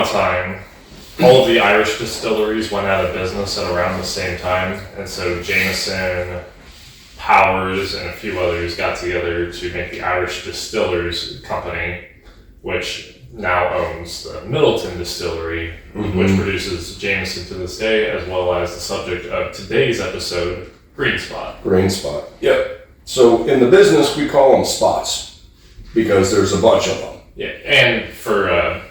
of time, all of the Irish distilleries went out of business at around the same time, and so Jameson, Powers, and a few others got together to make the Irish Distillers Company, which now owns the Middleton Distillery, which produces Jameson to this day, as well as the subject of today's episode, Green Spot. Green Spot, yep. So in the business, we call them spots because there's a bunch of them. Yeah, and for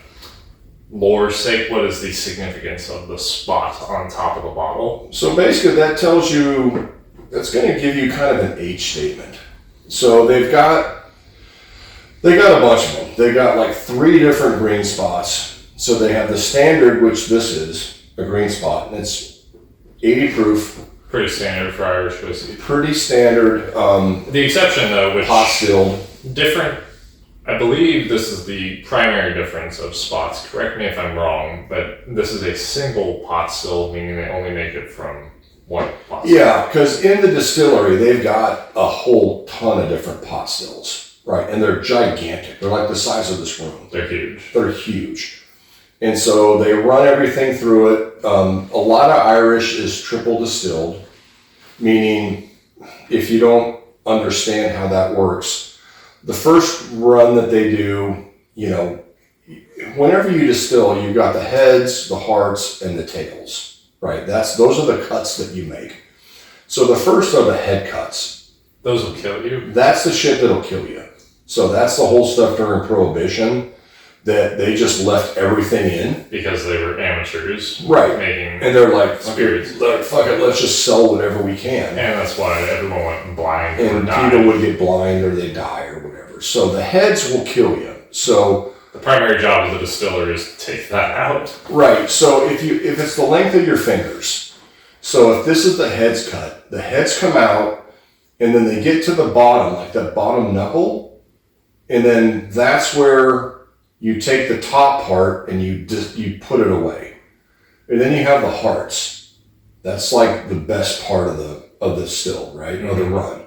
lore's sake, what is the significance of the spot on top of the bottle? So basically that tells you, that's going to give you kind of an age statement. So they got a bunch of them. They got like 3 different green spots. So they have the standard, which this is a green spot, and it's 80 proof. Pretty standard for Irish whiskey. Pretty standard. The exception though, which pot stilled. Different. I believe this is the primary difference of spots. Correct me if I'm wrong, but this is a single pot still, meaning they only make it from one pot still. Yeah, because in the distillery, they've got a whole ton of different pot stills, right? And they're gigantic. They're like the size of this room. They're huge. They're huge. And so they run everything through it. A lot of Irish is triple distilled, meaning if you don't understand how that works, the first run that they do, whenever you distill, you've got the heads, the hearts, and the tails, right? Those are the cuts that you make. So the first are the head cuts. Those will kill you? That's the shit that'll kill you. So that's the whole stuff during Prohibition that they just left everything in. Because they were amateurs. Right. Making and they're like, spirits. Fuck it, let's just sell whatever we can. And that's why everyone went blind and or died. People would get blind or they die or whatever. So the heads will kill you. So the primary job of the distiller is to take that out. Right. So if it's the length of your fingers, so if this is the heads cut, the heads come out and then they get to the bottom, like that bottom knuckle, and then that's where you take the top part and you put it away. And then you have the hearts. That's like the best part of the still, right? Or the run.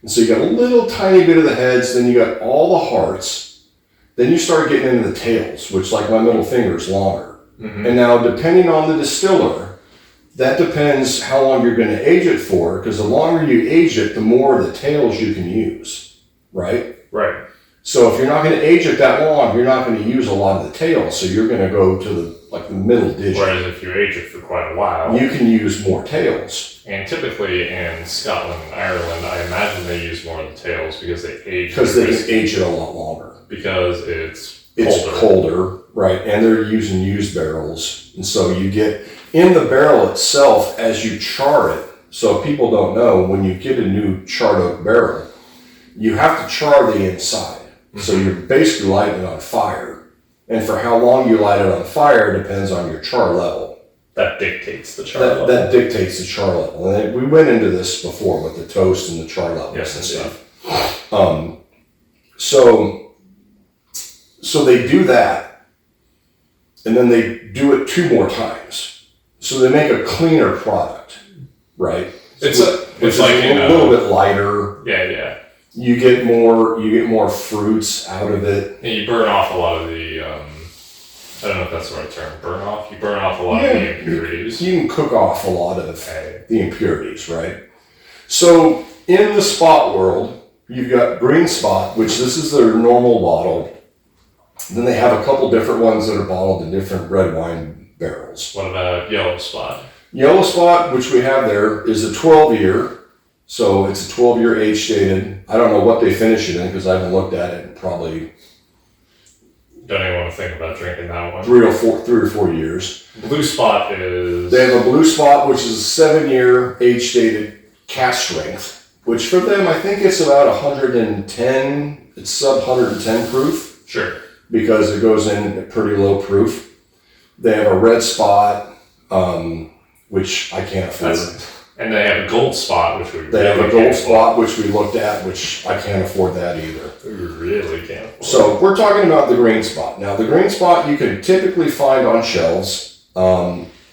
And so you got a little tiny bit of the heads, then you got all the hearts, then you start getting into the tails, which like my middle finger is longer. And now depending on the distiller, that depends how long you're going to age it for, because the longer you age it, the more of the tails you can use, right? Right. So if you're not going to age it that long, you're not going to use a lot of the tails, so you're going to go to the middle digit. Whereas if you age it for quite a while, you can use more tails. And typically in Scotland and Ireland, I imagine they use more of the tails because they age. Because they can age it a lot longer. Because it's colder, right? And they're using used barrels, and so you get in the barrel itself as you char it. So people don't know, when you get a new charred oak barrel, you have to char the inside. So you're basically lighting it on fire. And for how long you light it on fire depends on your char level. That dictates the char level. That dictates the char level. And we went into this before with the toast and the char levels and stuff. So they do that, and then they do it 2 more times. So they make a cleaner product, right? It's like a little bit lighter. Yeah. You get more fruits out of it. And you burn off a lot of the, I don't know if that's the right term, burn off? You burn off a lot of the impurities. You can cook off a lot of the impurities, right? So in the spot world, you've got Green Spot, which this is their normal bottle. Then they have a couple different ones that are bottled in different red wine barrels. What about Yellow Spot? Yellow Spot, which we have there, is a 12-year. So it's a 12-year age stated. I don't know what they finish it in because I haven't looked at it in probably... Don't even want to think about drinking that one. 3 or 4 years. Blue Spot is... They have a Blue Spot, which is a 7-year age stated cask strength, which for them, I think it's about 110, it's sub 110 proof. Sure. Because it goes in at pretty low proof. They have a Red Spot, which I can't afford. And they have a Gold Spot, which we They have a Gold Spot, which we looked at, which I can't afford that either. We really can't afford. So we're talking about the Green Spot. Now, the Green Spot you can typically find on shelves.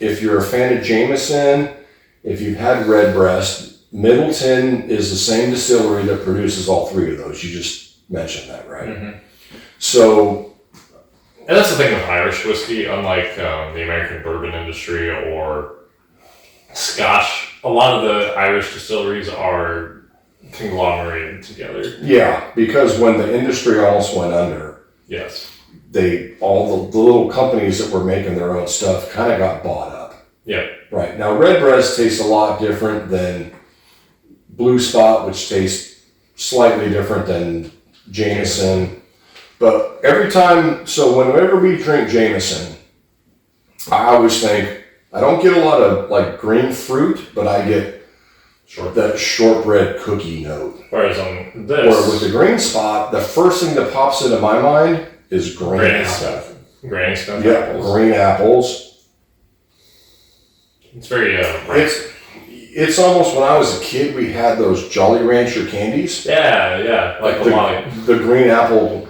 If you're a fan of Jameson, if you've had Redbreast, Middleton is the same distillery that produces all 3 of those. You just mentioned that, right? So And that's the thing with Irish whiskey, unlike the American bourbon industry or Scotch, a lot of the Irish distilleries are conglomerated together. Yeah, because when the industry almost went under, Yes. all the little companies that were making their own stuff kind of got bought up. Yeah. Right. Now, Redbreast tastes a lot different than Blue Spot, which tastes slightly different than Jameson. But every time, so whenever we drink Jameson, I always think, I don't get a lot of like green fruit, but I get that shortbread cookie note. Whereas on this, or with the Green Spot, the first thing that pops into my mind is Granny Smith. Granny Smith apples. Green apples. It's very It's almost when I was a kid, we had those Jolly Rancher candies. Yeah, like the green apple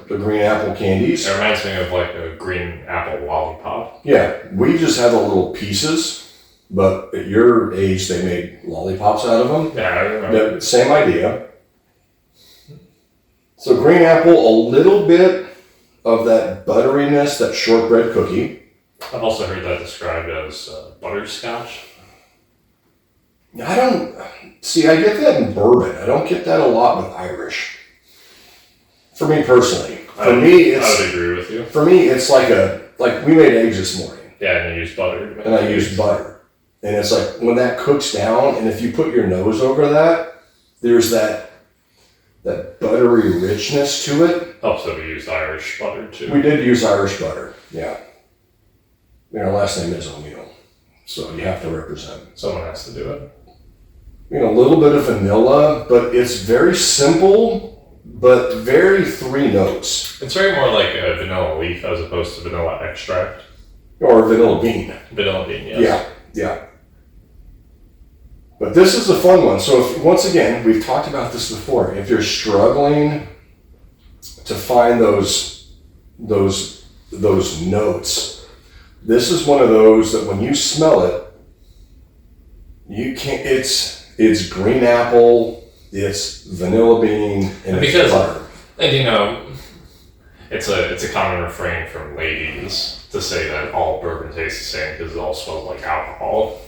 candies. It reminds me of like a green apple lollipop. Yeah, we just had the little pieces, but at your age, they made lollipops out of them. Yeah, I remember. Same idea. So green apple, a little bit of that butteriness, that shortbread cookie. I've also heard that described as butterscotch. I get that in bourbon. I don't get that a lot with Irish. For me personally. I would agree with you. For me, it's like we made eggs this morning. Yeah, and you used butter. And I used butter. And it's like when that cooks down, and if you put your nose over that, there's that buttery richness to it. Also, we used Irish butter too. We did use Irish butter, yeah. And our last name is O'Neill, so you have to represent. Someone has to do it. A little bit of vanilla, but it's very simple, but very 3 notes. It's very more like a vanilla leaf as opposed to vanilla extract. Or vanilla bean. Vanilla bean, yes. Yeah. But this is a fun one. So once again, we've talked about this before. If you're struggling to find those notes, this is one of those that when you smell it, you can't. It's green apple, it's vanilla bean, and it's butter. And it's a common refrain from ladies to say that all bourbon tastes the same because it all smells like alcohol.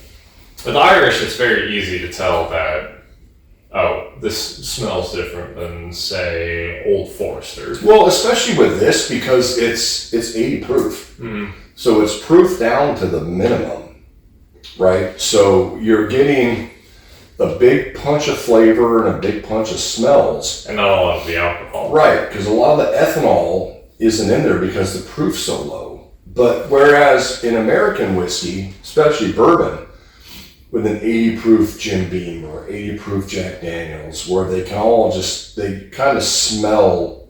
With Irish, it's very easy to tell that, this smells different than, say, Old Forester. Well, especially with this because it's 80 proof. Mm-hmm. So it's proof down to the minimum, right? So you're getting a big punch of flavor and a big punch of smells. And not a lot of the alcohol. Right, because a lot of the ethanol isn't in there because the proof's so low. But whereas in American whiskey, especially bourbon, with an 80 proof Jim Beam or 80 proof Jack Daniels, where they kind of smell,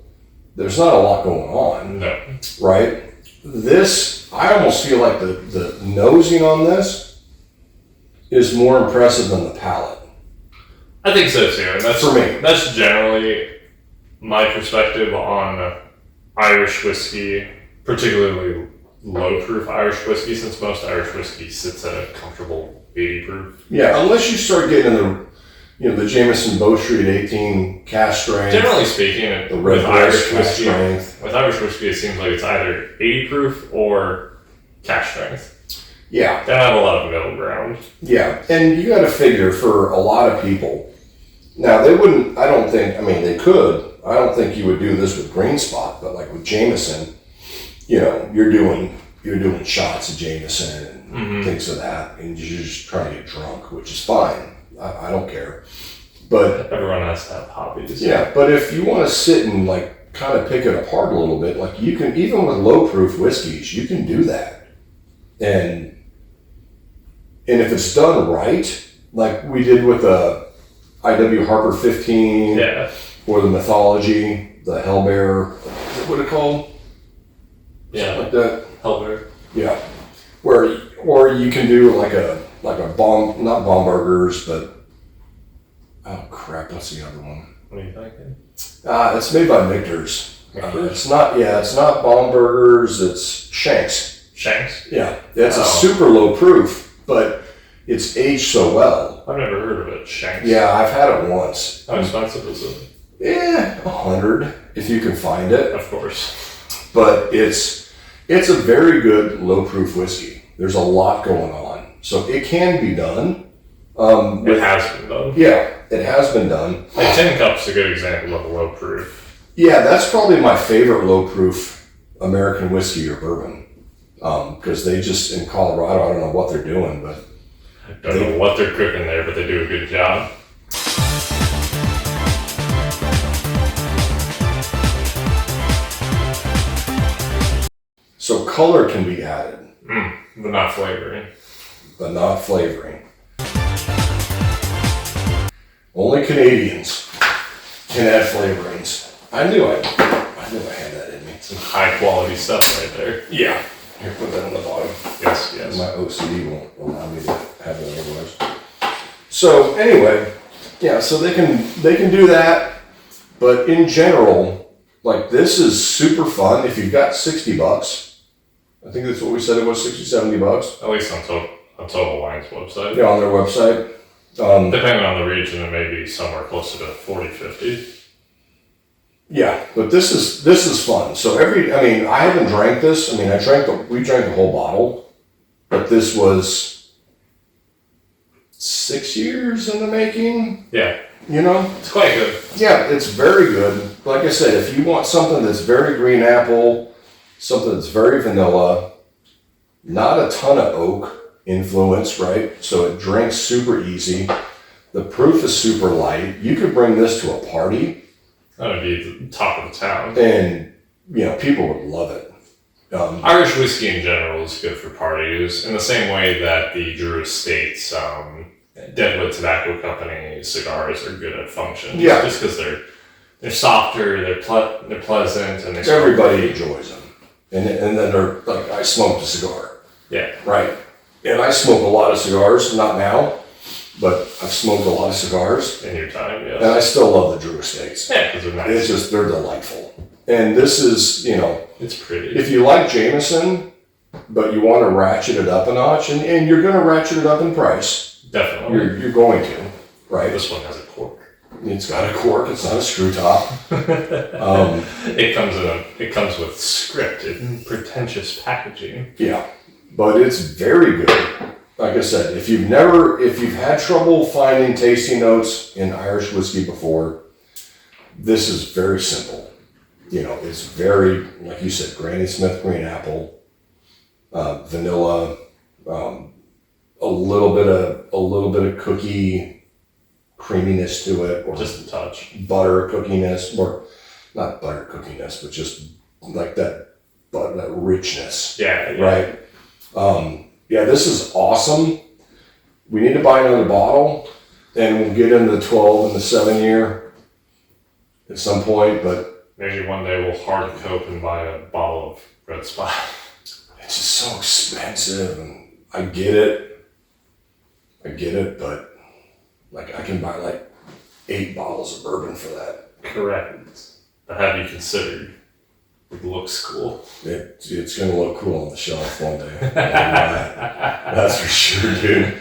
there's not a lot going on. No. Right? This, I almost feel like the nosing on this is more impressive than the palate. I think so too. And that's, for me. That's generally my perspective on Irish whiskey, particularly low proof Irish whiskey, since most Irish whiskey sits at a comfortable 80 proof. Yeah, unless you start getting the Jameson Bow Street 18 cask strength. Generally speaking, with Irish whiskey, it seems like it's either 80 proof or cask strength. Yeah. They don't have a lot of middle ground. Yeah, and you got to figure for a lot of people. Now they wouldn't. I don't think. I mean, they could. I don't think you would do this with Green Spot, but like with Jameson, you're doing shots of Jameson and things of that, and you're just trying to get drunk, which is fine. I don't care. But everyone has to have hobbies. Yeah, but if you want to sit and like kind of pick it apart a little bit, like you can, even with low proof whiskeys, you can do that. And if it's done right, like we did with the IW Harper 15, or the Mythology, the Hellbear, is that what it's called? Yeah, something like that. Hellbear. Yeah, or you can do like a bomb, not Bomburgers, but oh crap, what's the other one? What are you thinking? It's made by Michter's. Michter's? It's not Bomburgers, it's Shanks. Shanks? Yeah, it's a super low proof, but it's aged so well. I've never heard of it. Shanks? Yeah, I've had it once. How expensive is it? $100 if you can find it. Of course. But it's It's a very good low proof whiskey. There's a lot going on, so it can be done. It has been done. Yeah, it has been done. Like Tin Cup's a good example of a low proof. Yeah, that's probably my favorite low proof American whiskey or bourbon. Because they just, in Colorado, I don't know what they're doing, but I don't know what they're cooking there, but they do a good job. so color can be added, But not flavoring. but not flavoring. Only Canadians can add flavorings. I knew I had that in me. Some high quality stuff right there. Yeah. Here, put that on the bottom. Yes, yes. My OCD won't allow me to have it otherwise. So anyway, yeah, so they can do that, but in general, like this is super fun. If you've got $60, I think that's what we said it was, $60-$70. At least on Total Wine's website. Yeah, on their website. Depending on the region, it may be somewhere closer to 40-50. Yeah, but this is fun. So I haven't drank this. We drank the whole bottle, but this was 6 years in the making. Yeah. You know? It's quite good. Yeah, it's very good. Like I said, if you want something that's very green apple, something that's very vanilla, not a ton of oak influence, right? So it drinks super easy. The proof is super light. You could bring this to a party. That would be the top of the town. And, people would love it. Irish whiskey in general is good for parties in the same way that the Drew Estates Deadwood Tobacco Company cigars are good at function. Yeah. Just because they're softer, they're pleasant, and everybody enjoys them. And then they're like, I smoked a cigar. Yeah. Right. And I smoke a lot of cigars, not now, but I've smoked a lot of cigars. In your time, yes. And I still love the Drew Estates. Yeah, because they're nice. They're delightful. And this is, it's pretty. if you like Jameson, but you want to ratchet it up a notch, and you're going to ratchet it up in price. Definitely. You're going to, right? This one has a cork. It's got a cork. It's not a screw top. It comes with scripted and pretentious packaging. Yeah, but it's very good. Like I said, if you've had trouble finding tasting notes in Irish whiskey before, this is very simple. It's very, like you said, Granny Smith green apple, vanilla, a little bit of cookie creaminess to it, or Just a touch. butter cookiness, or not butter cookiness, but just like that richness. Yeah. Right. Yeah, this is awesome. We need to buy another bottle, and we'll get into the 12 and the 7 year at some point, but maybe one day we'll hard cope and buy a bottle of Red Spot. it's just so expensive, and I get it, but like I can buy like 8 bottles of bourbon for that. Correct. But have you considered it looks cool? It's gonna look cool on the shelf one day. That's for sure, dude.